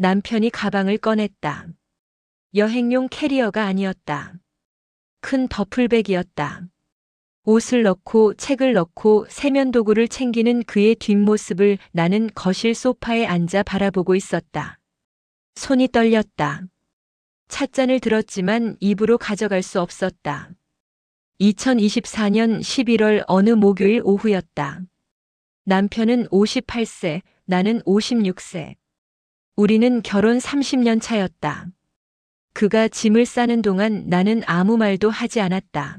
남편이 가방을 꺼냈다. 여행용 캐리어가 아니었다. 큰 더플백이었다. 옷을 넣고 책을 넣고 세면도구를 챙기는 그의 뒷모습을 나는 거실 소파에 앉아 바라보고 있었다. 손이 떨렸다. 찻잔을 들었지만 입으로 가져갈 수 없었다. 2024년 11월 어느 목요일 오후였다. 남편은 58세, 나는 56세. 우리는 결혼 30년 차였다. 그가 짐을 싸는 동안 나는 아무 말도 하지 않았다.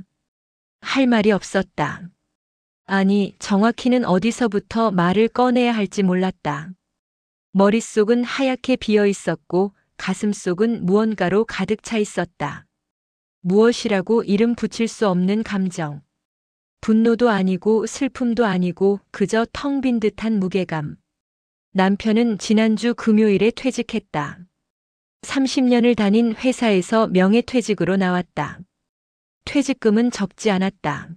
할 말이 없었다. 아니, 정확히는 어디서부터 말을 꺼내야 할지 몰랐다. 머릿속은 하얗게 비어 있었고 가슴속은 무언가로 가득 차 있었다. 무엇이라고 이름 붙일 수 없는 감정. 분노도 아니고 슬픔도 아니고 그저 텅 빈 듯한 무게감. 남편은 지난주 금요일에 퇴직했다. 30년을 다닌 회사에서 명예퇴직으로 나왔다. 퇴직금은 적지 않았다.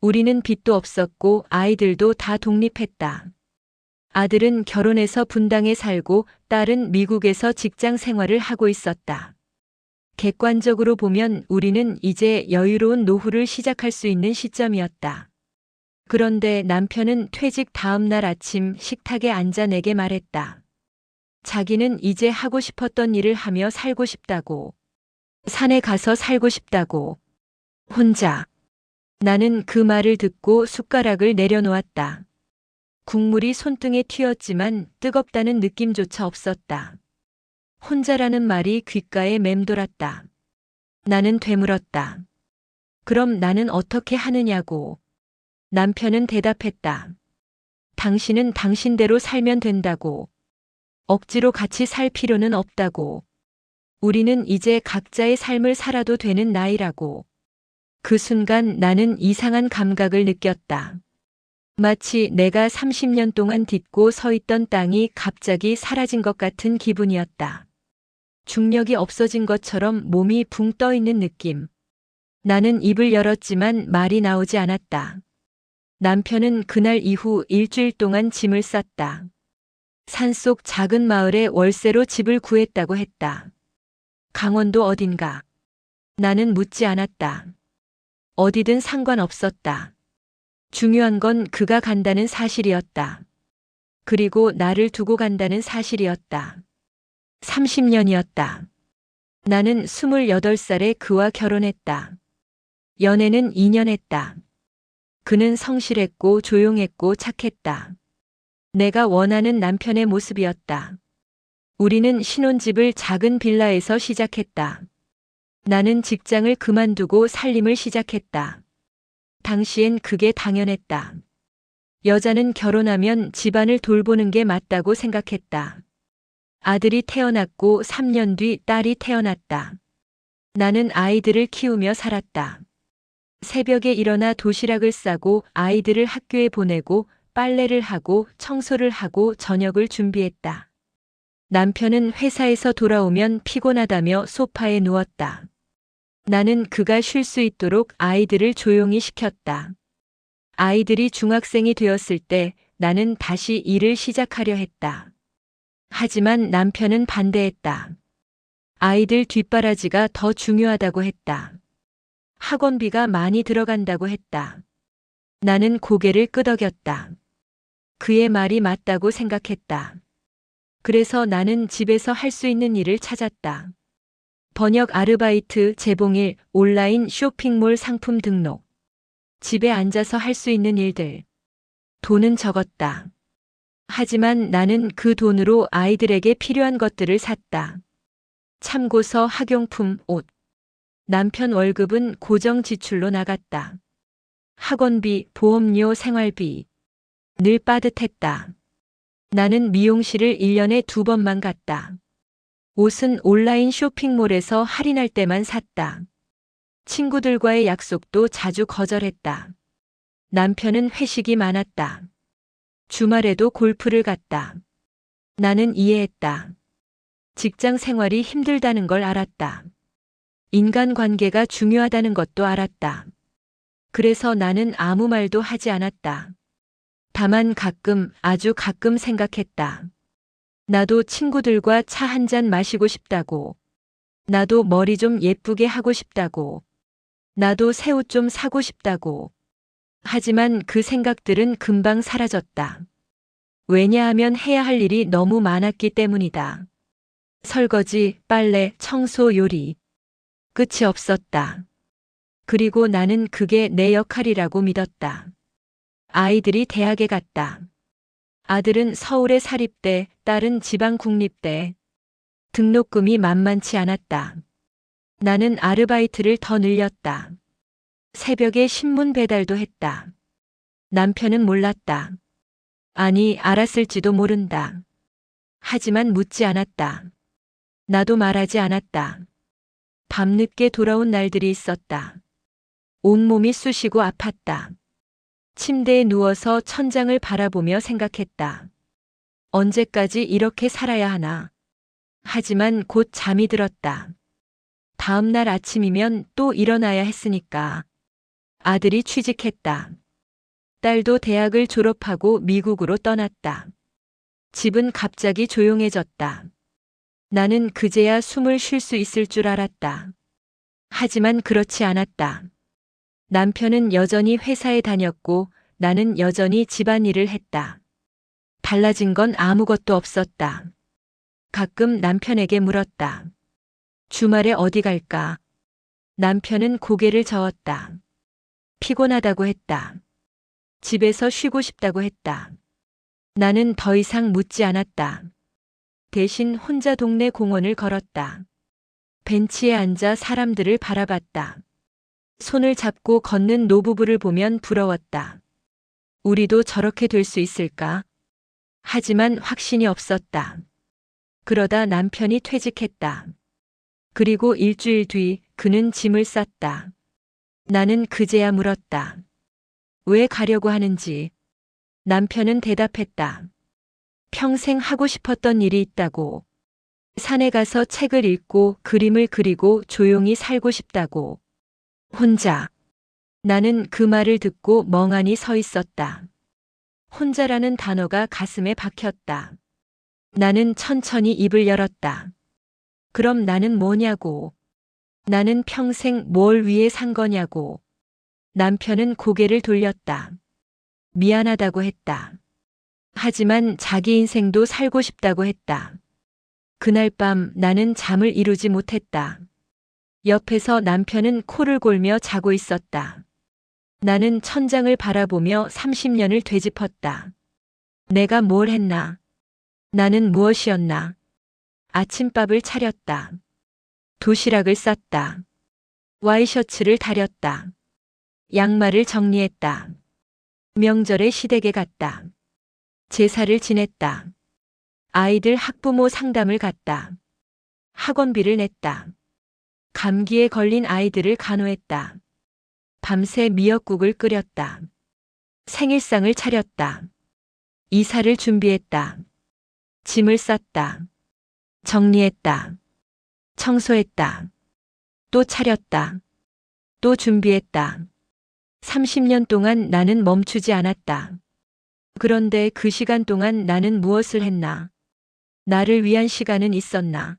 우리는 빚도 없었고 아이들도 다 독립했다. 아들은 결혼해서 분당에 살고 딸은 미국에서 직장 생활을 하고 있었다. 객관적으로 보면 우리는 이제 여유로운 노후를 시작할 수 있는 시점이었다. 그런데 남편은 퇴직 다음 날 아침 식탁에 앉아 내게 말했다. 자기는 이제 하고 싶었던 일을 하며 살고 싶다고. 산에 가서 살고 싶다고. 혼자. 나는 그 말을 듣고 숟가락을 내려놓았다. 국물이 손등에 튀었지만 뜨겁다는 느낌조차 없었다. 혼자라는 말이 귓가에 맴돌았다. 나는 되물었다. 그럼 나는 어떻게 하느냐고. 남편은 대답했다. 당신은 당신대로 살면 된다고. 억지로 같이 살 필요는 없다고. 우리는 이제 각자의 삶을 살아도 되는 나이라고. 그 순간 나는 이상한 감각을 느꼈다. 마치 내가 30년 동안 딛고 서 있던 땅이 갑자기 사라진 것 같은 기분이었다. 중력이 없어진 것처럼 몸이 붕 떠 있는 느낌. 나는 입을 열었지만 말이 나오지 않았다. 남편은 그날 이후 일주일 동안 짐을 쌌다. 산속 작은 마을에 월세로 집을 구했다고 했다. 강원도 어딘가. 나는 묻지 않았다. 어디든 상관없었다. 중요한 건 그가 간다는 사실이었다. 그리고 나를 두고 간다는 사실이었다. 30년이었다. 나는 28살에 그와 결혼했다. 연애는 2년 했다. 그는 성실했고 조용했고 착했다. 내가 원하는 남편의 모습이었다. 우리는 신혼집을 작은 빌라에서 시작했다. 나는 직장을 그만두고 살림을 시작했다. 당시엔 그게 당연했다. 여자는 결혼하면 집안을 돌보는 게 맞다고 생각했다. 아들이 태어났고 3년 뒤 딸이 태어났다. 나는 아이들을 키우며 살았다. 새벽에 일어나 도시락을 싸고 아이들을 학교에 보내고 빨래를 하고 청소를 하고 저녁을 준비했다. 남편은 회사에서 돌아오면 피곤하다며 소파에 누웠다. 나는 그가 쉴 수 있도록 아이들을 조용히 시켰다. 아이들이 중학생이 되었을 때 나는 다시 일을 시작하려 했다. 하지만 남편은 반대했다. 아이들 뒷바라지가 더 중요하다고 했다. 학원비가 많이 들어간다고 했다. 나는 고개를 끄덕였다. 그의 말이 맞다고 생각했다. 그래서 나는 집에서 할 수 있는 일을 찾았다. 번역 아르바이트, 재봉일, 온라인 쇼핑몰 상품 등록. 집에 앉아서 할 수 있는 일들. 돈은 적었다. 하지만 나는 그 돈으로 아이들에게 필요한 것들을 샀다. 참고서, 학용품, 옷. 남편 월급은 고정 지출로 나갔다. 학원비, 보험료, 생활비. 늘 빠듯했다. 나는 미용실을 1년에 2번만 갔다. 옷은 온라인 쇼핑몰에서 할인할 때만 샀다. 친구들과의 약속도 자주 거절했다. 남편은 회식이 많았다. 주말에도 골프를 갔다. 나는 이해했다. 직장 생활이 힘들다는 걸 알았다. 인간관계가 중요하다는 것도 알았다. 그래서 나는 아무 말도 하지 않았다. 다만 가끔, 아주 가끔 생각했다. 나도 친구들과 차 한 잔 마시고 싶다고. 나도 머리 좀 예쁘게 하고 싶다고. 나도 새 옷 좀 사고 싶다고. 하지만 그 생각들은 금방 사라졌다. 왜냐하면 해야 할 일이 너무 많았기 때문이다. 설거지, 빨래, 청소, 요리. 끝이 없었다. 그리고 나는 그게 내 역할이라고 믿었다. 아이들이 대학에 갔다. 아들은 서울의 사립대, 딸은 지방 국립대. 등록금이 만만치 않았다. 나는 아르바이트를 더 늘렸다. 새벽에 신문 배달도 했다. 남편은 몰랐다. 아니, 알았을지도 모른다. 하지만 묻지 않았다. 나도 말하지 않았다. 밤늦게 돌아온 날들이 있었다. 온몸이 쑤시고 아팠다. 침대에 누워서 천장을 바라보며 생각했다. 언제까지 이렇게 살아야 하나. 하지만 곧 잠이 들었다. 다음 날 아침이면 또 일어나야 했으니까. 아들이 취직했다. 딸도 대학을 졸업하고 미국으로 떠났다. 집은 갑자기 조용해졌다. 나는 그제야 숨을 쉴 수 있을 줄 알았다. 하지만 그렇지 않았다. 남편은 여전히 회사에 다녔고 나는 여전히 집안일을 했다. 달라진 건 아무것도 없었다. 가끔 남편에게 물었다. 주말에 어디 갈까? 남편은 고개를 저었다. 피곤하다고 했다. 집에서 쉬고 싶다고 했다. 나는 더 이상 묻지 않았다. 대신 혼자 동네 공원을 걸었다. 벤치에 앉아 사람들을 바라봤다. 손을 잡고 걷는 노부부를 보면 부러웠다. 우리도 저렇게 될 수 있을까? 하지만 확신이 없었다. 그러다 남편이 퇴직했다. 그리고 일주일 뒤 그는 짐을 쌌다. 나는 그제야 물었다. 왜 가려고 하는지. 남편은 대답했다. 평생 하고 싶었던 일이 있다고. 산에 가서 책을 읽고 그림을 그리고 조용히 살고 싶다고. 혼자. 나는 그 말을 듣고 멍하니 서 있었다. 혼자라는 단어가 가슴에 박혔다. 나는 천천히 입을 열었다. 그럼 나는 뭐냐고. 나는 평생 뭘 위해 산 거냐고. 남편은 고개를 돌렸다. 미안하다고 했다. 하지만 자기 인생도 살고 싶다고 했다. 그날 밤 나는 잠을 이루지 못했다. 옆에서 남편은 코를 골며 자고 있었다. 나는 천장을 바라보며 30년을 되짚었다. 내가 뭘 했나? 나는 무엇이었나? 아침밥을 차렸다. 도시락을 쌌다. 와이셔츠를 다렸다. 양말을 정리했다. 명절에 시댁에 갔다. 제사를 지냈다. 아이들 학부모 상담을 갔다. 학원비를 냈다. 감기에 걸린 아이들을 간호했다. 밤새 미역국을 끓였다. 생일상을 차렸다. 이사를 준비했다. 짐을 쌌다. 정리했다. 청소했다. 또 차렸다. 또 준비했다. 30년 동안 나는 멈추지 않았다. 그런데 그 시간 동안 나는 무엇을 했나? 나를 위한 시간은 있었나?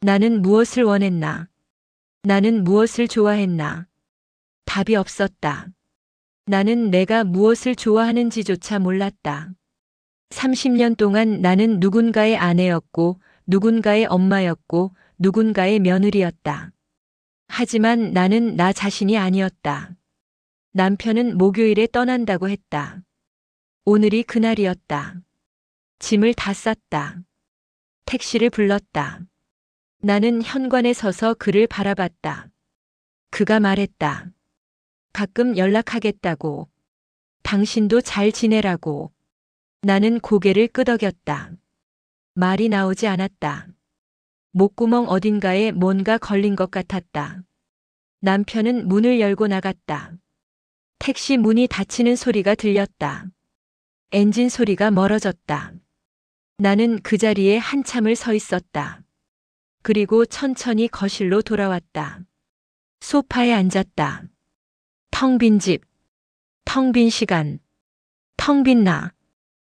나는 무엇을 원했나? 나는 무엇을 좋아했나? 답이 없었다. 나는 내가 무엇을 좋아하는지조차 몰랐다. 30년 동안 나는 누군가의 아내였고, 누군가의 엄마였고, 누군가의 며느리였다. 하지만 나는 나 자신이 아니었다. 남편은 목요일에 떠난다고 했다. 오늘이 그날이었다. 짐을 다 쌌다. 택시를 불렀다. 나는 현관에 서서 그를 바라봤다. 그가 말했다. 가끔 연락하겠다고. 당신도 잘 지내라고. 나는 고개를 끄덕였다. 말이 나오지 않았다. 목구멍 어딘가에 뭔가 걸린 것 같았다. 남편은 문을 열고 나갔다. 택시 문이 닫히는 소리가 들렸다. 엔진 소리가 멀어졌다. 나는 그 자리에 한참을 서 있었다. 그리고 천천히 거실로 돌아왔다. 소파에 앉았다. 텅 빈 집, 텅 빈 시간, 텅 빈 나.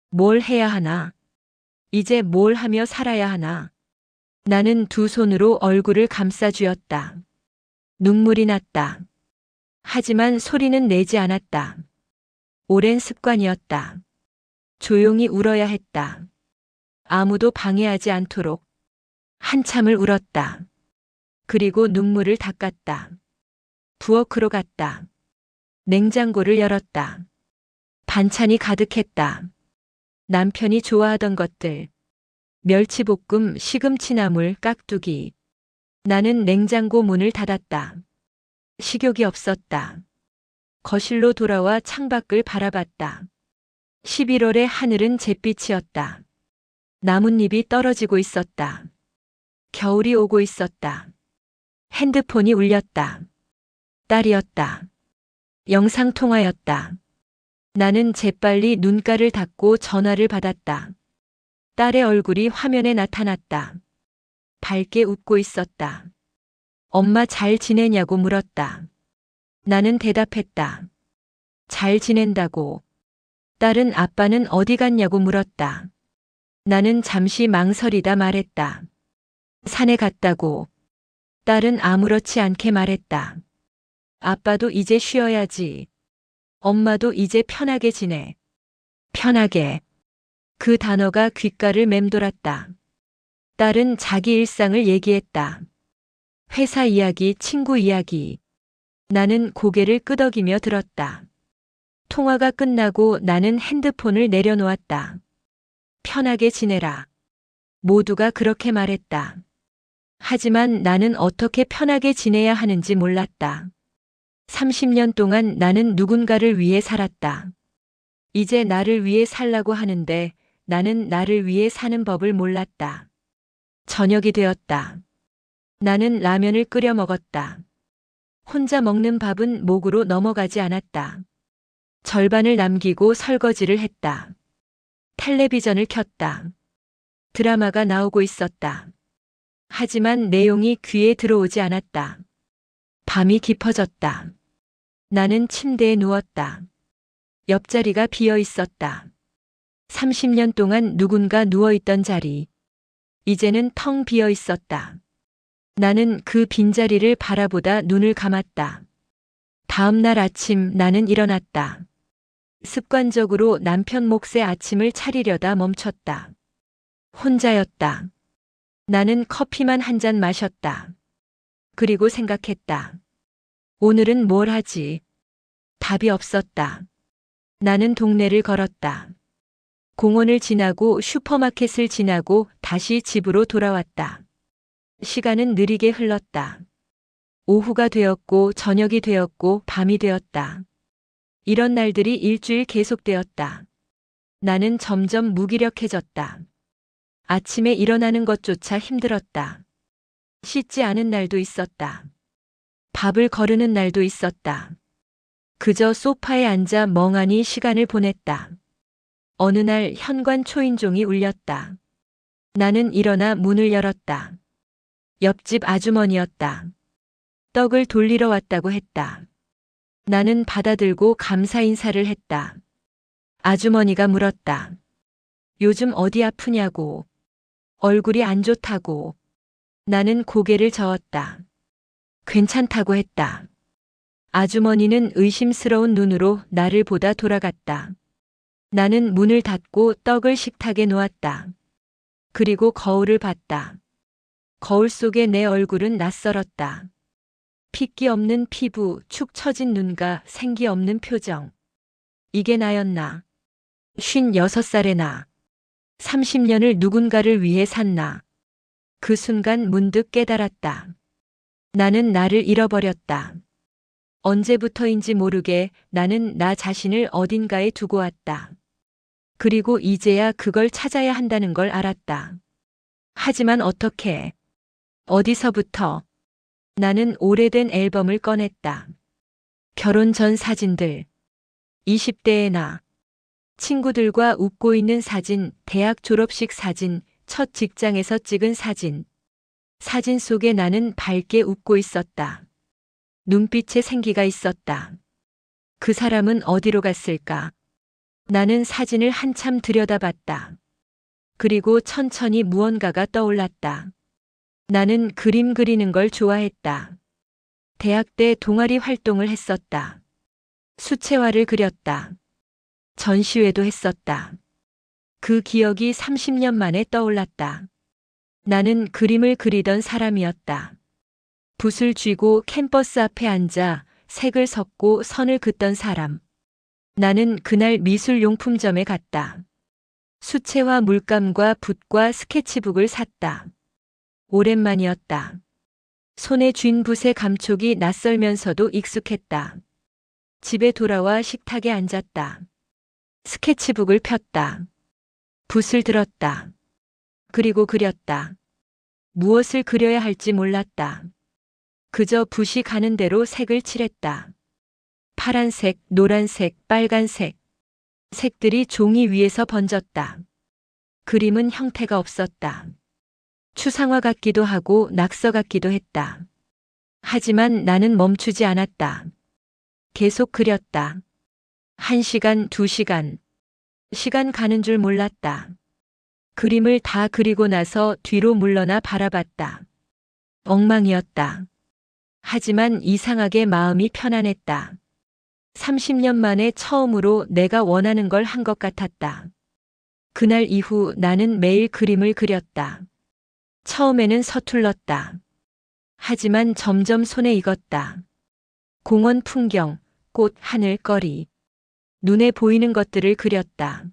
뭘 해야 하나? 이제 뭘 하며 살아야 하나. 나는 두 손으로 얼굴을 감싸쥐었다. 눈물이 났다. 하지만 소리는 내지 않았다. 오랜 습관이었다. 조용히 울어야 했다. 아무도 방해하지 않도록. 한참을 울었다. 그리고 눈물을 닦았다. 부엌으로 갔다. 냉장고를 열었다. 반찬이 가득했다. 남편이 좋아하던 것들. 멸치볶음, 시금치나물, 깍두기. 나는 냉장고 문을 닫았다. 식욕이 없었다. 거실로 돌아와 창밖을 바라봤다. 11월의 하늘은 잿빛이었다. 나뭇잎이 떨어지고 있었다. 겨울이 오고 있었다. 핸드폰이 울렸다. 딸이었다. 영상통화였다. 나는 재빨리 눈가를 닫고 전화를 받았다. 딸의 얼굴이 화면에 나타났다. 밝게 웃고 있었다. 엄마 잘 지내냐고 물었다. 나는 대답했다. 잘 지낸다고. 딸은 아빠는 어디 갔냐고 물었다. 나는 잠시 망설이다 말했다. 산에 갔다고. 딸은 아무렇지 않게 말했다. 아빠도 이제 쉬어야지. 엄마도 이제 편하게 지내. 편하게. 그 단어가 귓가를 맴돌았다. 딸은 자기 일상을 얘기했다. 회사 이야기, 친구 이야기. 나는 고개를 끄덕이며 들었다. 통화가 끝나고 나는 핸드폰을 내려놓았다. 편하게 지내라. 모두가 그렇게 말했다. 하지만 나는 어떻게 편하게 지내야 하는지 몰랐다. 30년 동안 나는 누군가를 위해 살았다. 이제 나를 위해 살라고 하는데 나는 나를 위해 사는 법을 몰랐다. 저녁이 되었다. 나는 라면을 끓여 먹었다. 혼자 먹는 밥은 목으로 넘어가지 않았다. 절반을 남기고 설거지를 했다. 텔레비전을 켰다. 드라마가 나오고 있었다. 하지만 내용이 귀에 들어오지 않았다. 밤이 깊어졌다. 나는 침대에 누웠다. 옆자리가 비어 있었다. 30년 동안 누군가 누워있던 자리. 이제는 텅 비어 있었다. 나는 그 빈자리를 바라보다 눈을 감았다. 다음 날 아침 나는 일어났다. 습관적으로 남편 몫의 아침을 차리려다 멈췄다. 혼자였다. 나는 커피만 한 잔 마셨다. 그리고 생각했다. 오늘은 뭘 하지? 답이 없었다. 나는 동네를 걸었다. 공원을 지나고 슈퍼마켓을 지나고 다시 집으로 돌아왔다. 시간은 느리게 흘렀다. 오후가 되었고 저녁이 되었고 밤이 되었다. 이런 날들이 일주일 계속되었다. 나는 점점 무기력해졌다. 아침에 일어나는 것조차 힘들었다. 씻지 않은 날도 있었다. 밥을 거르는 날도 있었다. 그저 소파에 앉아 멍하니 시간을 보냈다. 어느 날 현관 초인종이 울렸다. 나는 일어나 문을 열었다. 옆집 아주머니였다. 떡을 돌리러 왔다고 했다. 나는 받아들고 감사 인사를 했다. 아주머니가 물었다. 요즘 어디 아프냐고. 얼굴이 안 좋다고. 나는 고개를 저었다. 괜찮다고 했다. 아주머니는 의심스러운 눈으로 나를 보다 돌아갔다. 나는 문을 닫고 떡을 식탁에 놓았다. 그리고 거울을 봤다. 거울 속에 내 얼굴은 낯설었다. 핏기 없는 피부, 축 처진 눈과 생기 없는 표정. 이게 나였나? 56살의 나. 30년을 누군가를 위해 샀나? 그 순간 문득 깨달았다. 나는 나를 잃어버렸다. 언제부터인지 모르게 나는 나 자신을 어딘가에 두고 왔다. 그리고 이제야 그걸 찾아야 한다는 걸 알았다. 하지만 어떻게? 어디서부터? 나는 오래된 앨범을 꺼냈다. 결혼 전 사진들. 20대의 나. 친구들과 웃고 있는 사진, 대학 졸업식 사진, 첫 직장에서 찍은 사진. 사진 속에 나는 밝게 웃고 있었다. 눈빛에 생기가 있었다. 그 사람은 어디로 갔을까? 나는 사진을 한참 들여다봤다. 그리고 천천히 무언가가 떠올랐다. 나는 그림 그리는 걸 좋아했다. 대학 때 동아리 활동을 했었다. 수채화를 그렸다. 전시회도 했었다. 그 기억이 30년 만에 떠올랐다. 나는 그림을 그리던 사람이었다. 붓을 쥐고 캠퍼스 앞에 앉아 색을 섞고 선을 긋던 사람. 나는 그날 미술용품점에 갔다. 수채화 물감과 붓과 스케치북을 샀다. 오랜만이었다. 손에 쥔 붓의 감촉이 낯설면서도 익숙했다. 집에 돌아와 식탁에 앉았다. 스케치북을 폈다. 붓을 들었다. 그리고 그렸다. 무엇을 그려야 할지 몰랐다. 그저 붓이 가는 대로 색을 칠했다. 파란색, 노란색, 빨간색. 색들이 종이 위에서 번졌다. 그림은 형태가 없었다. 추상화 같기도 하고 낙서 같기도 했다. 하지만 나는 멈추지 않았다. 계속 그렸다. 1시간, 2시간. 시간 가는 줄 몰랐다. 그림을 다 그리고 나서 뒤로 물러나 바라봤다. 엉망이었다. 하지만 이상하게 마음이 편안했다. 30년 만에 처음으로 내가 원하는 걸 한 것 같았다. 그날 이후 나는 매일 그림을 그렸다. 처음에는 서툴렀다. 하지만 점점 손에 익었다. 공원 풍경, 꽃, 하늘, 거리. 눈에 보이는 것들을 그렸다.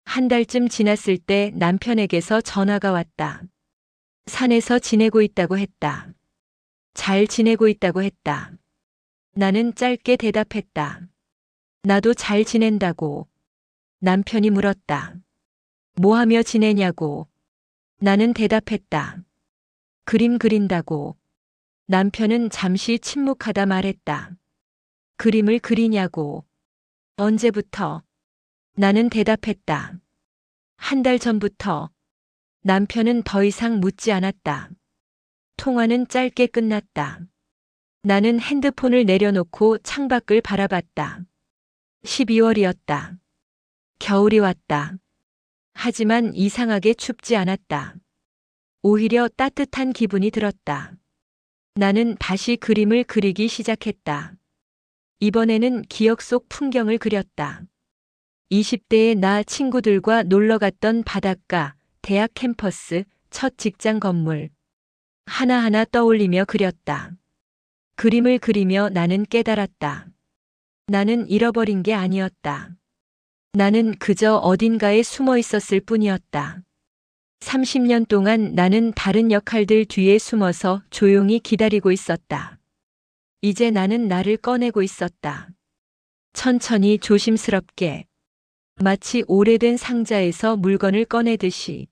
한 달쯤 지났을 때 남편에게서 전화가 왔다. 산에서 지내고 있다고 했다. 잘 지내고 있다고 했다. 나는 짧게 대답했다. 나도 잘 지낸다고. 남편이 물었다. 뭐 하며 지내냐고. 나는 대답했다. 그림 그린다고. 남편은 잠시 침묵하다 말했다. 그림을 그리냐고. 언제부터? 나는 대답했다. 한 달 전부터. 남편은 더 이상 묻지 않았다. 통화는 짧게 끝났다. 나는 핸드폰을 내려놓고 창밖을 바라봤다. 12월이었다. 겨울이 왔다. 하지만 이상하게 춥지 않았다. 오히려 따뜻한 기분이 들었다. 나는 다시 그림을 그리기 시작했다. 이번에는 기억 속 풍경을 그렸다. 20대의 나 친구들과 놀러 갔던 바닷가, 대학 캠퍼스, 첫 직장 건물. 하나하나 떠올리며 그렸다. 그림을 그리며 나는 깨달았다. 나는 잃어버린 게 아니었다. 나는 그저 어딘가에 숨어 있었을 뿐이었다. 30년 동안 나는 다른 역할들 뒤에 숨어서 조용히 기다리고 있었다. 이제 나는 나를 꺼내고 있었다. 천천히 조심스럽게. 마치 오래된 상자에서 물건을 꺼내듯이.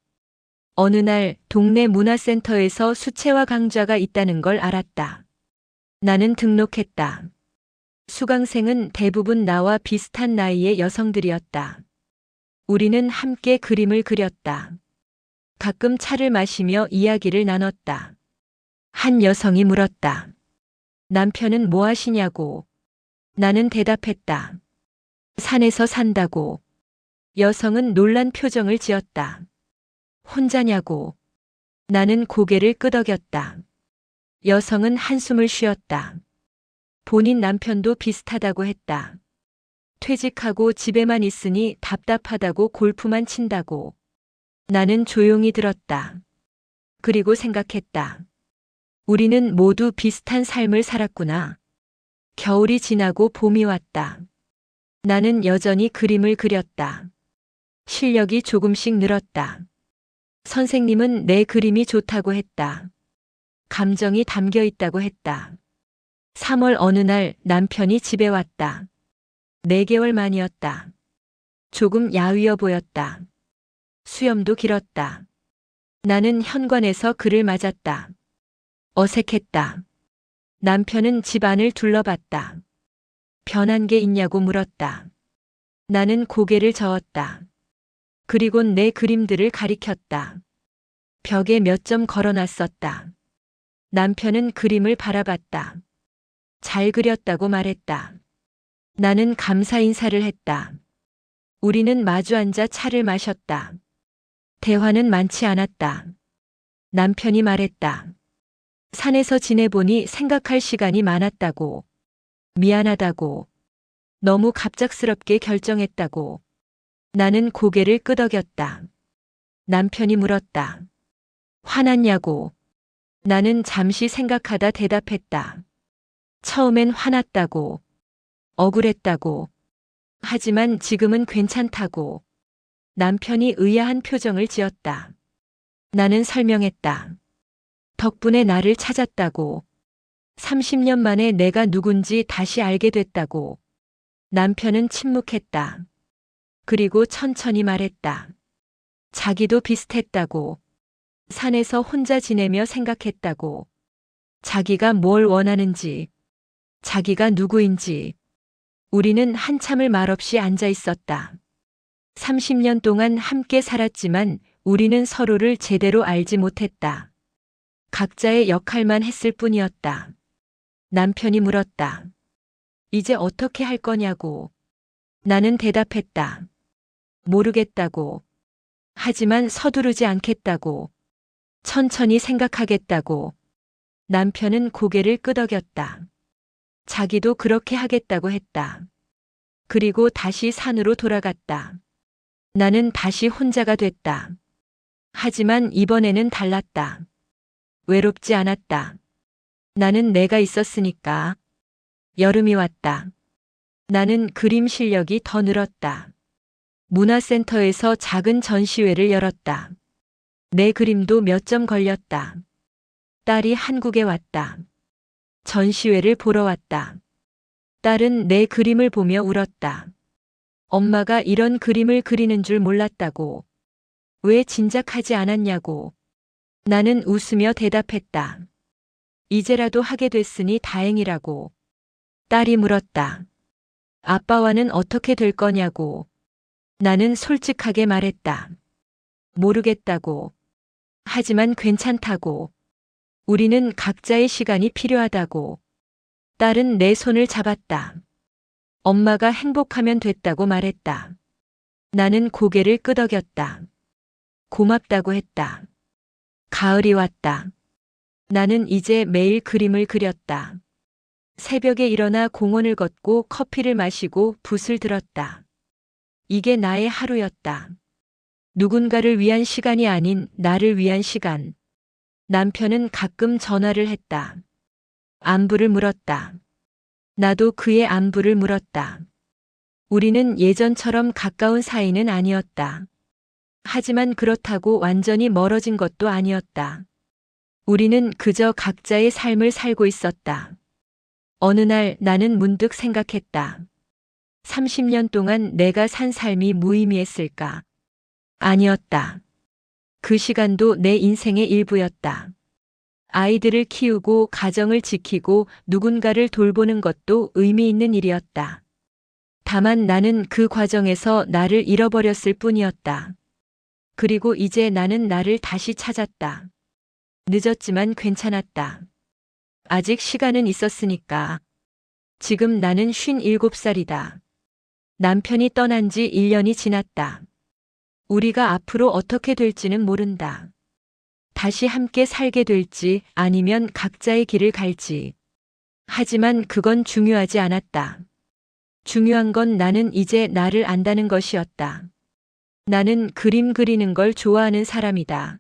어느 날 동네 문화센터에서 수채화 강좌가 있다는 걸 알았다. 나는 등록했다. 수강생은 대부분 나와 비슷한 나이의 여성들이었다. 우리는 함께 그림을 그렸다. 가끔 차를 마시며 이야기를 나눴다. 한 여성이 물었다. 남편은 뭐 하시냐고. 나는 대답했다. 산에서 산다고. 여성은 놀란 표정을 지었다. 혼자냐고. 나는 고개를 끄덕였다. 여성은 한숨을 쉬었다. 본인 남편도 비슷하다고 했다. 퇴직하고 집에만 있으니 답답하다고 골프만 친다고. 나는 조용히 들었다. 그리고 생각했다. 우리는 모두 비슷한 삶을 살았구나. 겨울이 지나고 봄이 왔다. 나는 여전히 그림을 그렸다. 실력이 조금씩 늘었다. 선생님은 내 그림이 좋다고 했다. 감정이 담겨 있다고 했다. 3월 어느 날 남편이 집에 왔다. 4개월 만이었다. 조금 야위어 보였다. 수염도 길었다. 나는 현관에서 그를 맞았다. 어색했다. 남편은 집 안을 둘러봤다. 변한 게 있냐고 물었다. 나는 고개를 저었다. 그리곤 내 그림들을 가리켰다. 벽에 몇 점 걸어놨었다. 남편은 그림을 바라봤다. 잘 그렸다고 말했다. 나는 감사 인사를 했다. 우리는 마주 앉아 차를 마셨다. 대화는 많지 않았다. 남편이 말했다. 산에서 지내보니 생각할 시간이 많았다고. 미안하다고. 너무 갑작스럽게 결정했다고. 나는 고개를 끄덕였다. 남편이 물었다. 화났냐고. 나는 잠시 생각하다 대답했다. 처음엔 화났다고. 억울했다고. 하지만 지금은 괜찮다고. 남편이 의아한 표정을 지었다. 나는 설명했다. 덕분에 나를 찾았다고. 30년 만에 내가 누군지 다시 알게 됐다고. 남편은 침묵했다. 그리고 천천히 말했다. 자기도 비슷했다고. 산에서 혼자 지내며 생각했다고. 자기가 뭘 원하는지, 자기가 누구인지. 우리는 한참을 말없이 앉아 있었다. 30년 동안 함께 살았지만 우리는 서로를 제대로 알지 못했다. 각자의 역할만 했을 뿐이었다. 남편이 물었다. 이제 어떻게 할 거냐고. 나는 대답했다. 모르겠다고. 하지만 서두르지 않겠다고. 천천히 생각하겠다고. 남편은 고개를 끄덕였다. 자기도 그렇게 하겠다고 했다. 그리고 다시 산으로 돌아갔다. 나는 다시 혼자가 됐다. 하지만 이번에는 달랐다. 외롭지 않았다. 나는 내가 있었으니까. 여름이 왔다. 나는 그림 실력이 더 늘었다. 문화센터에서 작은 전시회를 열었다. 내 그림도 몇 점 걸렸다. 딸이 한국에 왔다. 전시회를 보러 왔다. 딸은 내 그림을 보며 울었다. 엄마가 이런 그림을 그리는 줄 몰랐다고. 왜 진작하지 않았냐고. 나는 웃으며 대답했다. 이제라도 하게 됐으니 다행이라고. 딸이 물었다. 아빠와는 어떻게 될 거냐고. 나는 솔직하게 말했다. 모르겠다고. 하지만 괜찮다고. 우리는 각자의 시간이 필요하다고. 딸은 내 손을 잡았다. 엄마가 행복하면 됐다고 말했다. 나는 고개를 끄덕였다. 고맙다고 했다. 가을이 왔다. 나는 이제 매일 그림을 그렸다. 새벽에 일어나 공원을 걷고 커피를 마시고 붓을 들었다. 이게 나의 하루였다. 누군가를 위한 시간이 아닌 나를 위한 시간. 남편은 가끔 전화를 했다. 안부를 물었다. 나도 그의 안부를 물었다. 우리는 예전처럼 가까운 사이는 아니었다. 하지만 그렇다고 완전히 멀어진 것도 아니었다. 우리는 그저 각자의 삶을 살고 있었다. 어느 날 나는 문득 생각했다. 30년 동안 내가 산 삶이 무의미했을까? 아니었다. 그 시간도 내 인생의 일부였다. 아이들을 키우고 가정을 지키고 누군가를 돌보는 것도 의미 있는 일이었다. 다만 나는 그 과정에서 나를 잃어버렸을 뿐이었다. 그리고 이제 나는 나를 다시 찾았다. 늦었지만 괜찮았다. 아직 시간은 있었으니까. 지금 나는 57살이다. 남편이 떠난 지 1년이 지났다. 우리가 앞으로 어떻게 될지는 모른다. 다시 함께 살게 될지 아니면 각자의 길을 갈지. 하지만 그건 중요하지 않았다. 중요한 건 나는 이제 나를 안다는 것이었다. 나는 그림 그리는 걸 좋아하는 사람이다.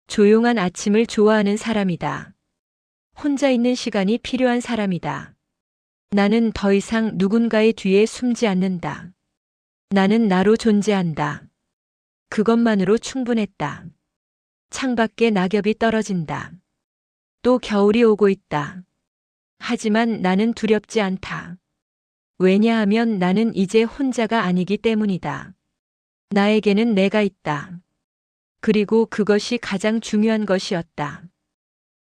조용한 아침을 좋아하는 사람이다. 혼자 있는 시간이 필요한 사람이다. 나는 더 이상 누군가의 뒤에 숨지 않는다. 나는 나로 존재한다. 그것만으로 충분했다. 창밖에 낙엽이 떨어진다. 또 겨울이 오고 있다. 하지만 나는 두렵지 않다. 왜냐하면 나는 이제 혼자가 아니기 때문이다. 나에게는 내가 있다. 그리고 그것이 가장 중요한 것이었다.